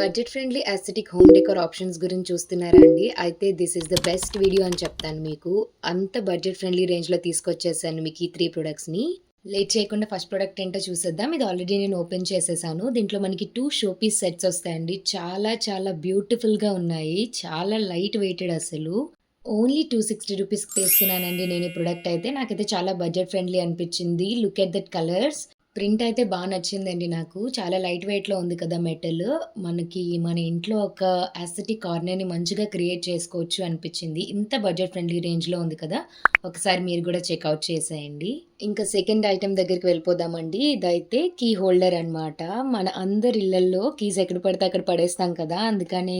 Budget friendly aesthetic home decor options గురించి చూస్తున్నారా అండి? అయితే this is the best video అని చెప్తాను మీకు. అంత బడ్జెట్ ఫ్రెండ్లీ రేంజ్‌లో తీసుకొచ్చేసాను మీకు ఈ 3 ప్రొడక్ట్స్‌ని. లేట్ చేయకుండా ఫస్ట్ ప్రొడక్ట్ ఏంటో చూసేద్దాం. ఇది ఆల్రెడీ నేను ఓపెన్ చేసేసాను. దీంట్లో మనకి 2 షో పీస్ సెట్స్ వస్తాయండి. చాలా చాలా బ్యూటిఫుల్‌గా ఉన్నాయి. చాలా లైట్ వెయిటెడ్ అసలు. ఓన్లీ $260కి తీసుకున్నానండి నేను ఈ ప్రొడక్ట్ అయితే. నాకైతే చాలా బడ్జెట్ ఫ్రెండ్లీ అనిపించింది. Look at that colours. Print అయితే నచ్చిందండి నాకు. చాలా లైట్ వెయిట్‌లో ఉంది కదా మెటల్. మనకి మన ఇంట్లో ఒక యాస్థెటిక్ కార్నర్‌ని మంచిగా క్రియేట్ చేసుకోవచ్చు అనిపించింది. ఇంత బడ్జెట్ ఫ్రెండ్లీ రేంజ్‌లో ఉంది కదా! ఒకసారి మీరు కూడా చెక్‌ఔట్ చేసేయండి. ఇంకా సెకండ్ ఐటెమ్ దగ్గరికి వెళ్ళిపోదామండి. ఇదైతే కీ హోల్డర్ అనమాట. మన అందరి ఇళ్లల్లో కీస్ ఎక్కడ పడితే అక్కడ పడేస్తాం కదా! అందుకని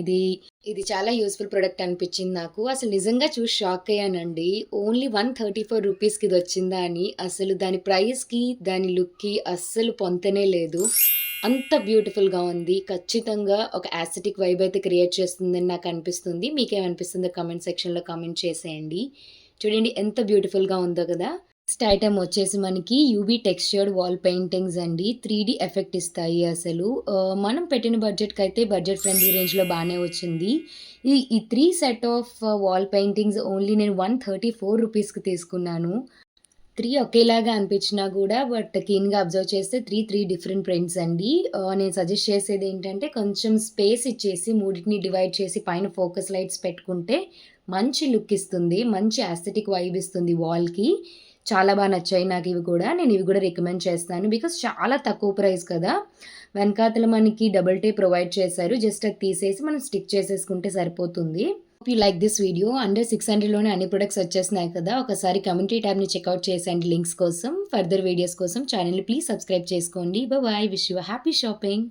ఇది చాలా యూజ్‌ఫుల్ ప్రొడక్ట్ అనిపించింది నాకు. అసలు నిజంగా చూసి షాక్ అయ్యానండి. ఓన్లీ ₹134కి ఇదొచ్చిందా అని. అసలు దాని ప్రైస్‌కి, దాని లుక్‌కి అస్సలు పొంతనే లేదు. అంత బ్యూటిఫుల్‌గా ఉంది. ఖచ్చితంగా ఒక యాస్థెటిక్ వైబ్ అయితే క్రియేట్ చేస్తుందని నాకు అనిపిస్తుంది. మీకేమనిపిస్తుందో కామెంట్ సెక్షన్‌లో కామెంట్ చేసేయండి. చూడండి ఎంత బ్యూటిఫుల్‌గా ఉందో కదా! నెక్స్ట్ ఐటెమ్ వచ్చేసి మనకి యూవీ టెక్స్చర్డ్ వాల్ పెయింటింగ్స్ అండి. 3 ఎఫెక్ట్ ఇస్తాయి అసలు. మనం పెట్టిన బడ్జెట్‌కైతే బడ్జెట్ ఫ్రెండ్లీ రేంజ్‌లో బానే వచ్చింది. ఈ 3 set of wall paintings only నేను ₹134కి తీసుకున్నాను. 3 ఒకేలాగా అనిపించినా గూడా బట్ కీన్‌గా అబ్జర్వ్ చేస్తే 3 డిఫరెంట్ ప్రింట్స్ అండి. నేను సజెస్ట్ చేసేదేంటంటే కొంచెం స్పేస్ ఇచ్చేసి మూడిటిని డివైడ్ చేసి పైన ఫోకస్ లైట్స్ పెట్టుకుంటే మంచి లుక్ ఇస్తుంది. మంచి యాస్థెటిక్ వైబ్ ఇస్తుంది వాల్‌కి. చాలా నచ్చాయి నాకివి కూడా. నేను ఇవి కూడా రికమెండ్ చేస్తాను. బికాజ్ చాలా తక్కువ ప్రైస్ కదా! వెనకాతల మనకి డబుల్ టేప్ ప్రొవైడ్ చేశారు. జస్ట్ అది తీసేసి మనం స్టిక్ చేసేసుకుంటే సరిపోతుంది. Hope you like this video. Under 600లోనే అన్ని ప్రొడక్ట్స్ వచ్చేసినాయి కదా! ఒకసారి కమ్యూనిటీ ట్యాబ్‌ని చెక్‌ఔట్ చేసేయండి లింక్స్ కోసం. ఫర్దర్ వీడియోస్ కోసం ఛానెల్‌ని ప్లీజ్ సబ్స్క్రైబ్ చేసుకోండి. Bye. Wish you happy shopping.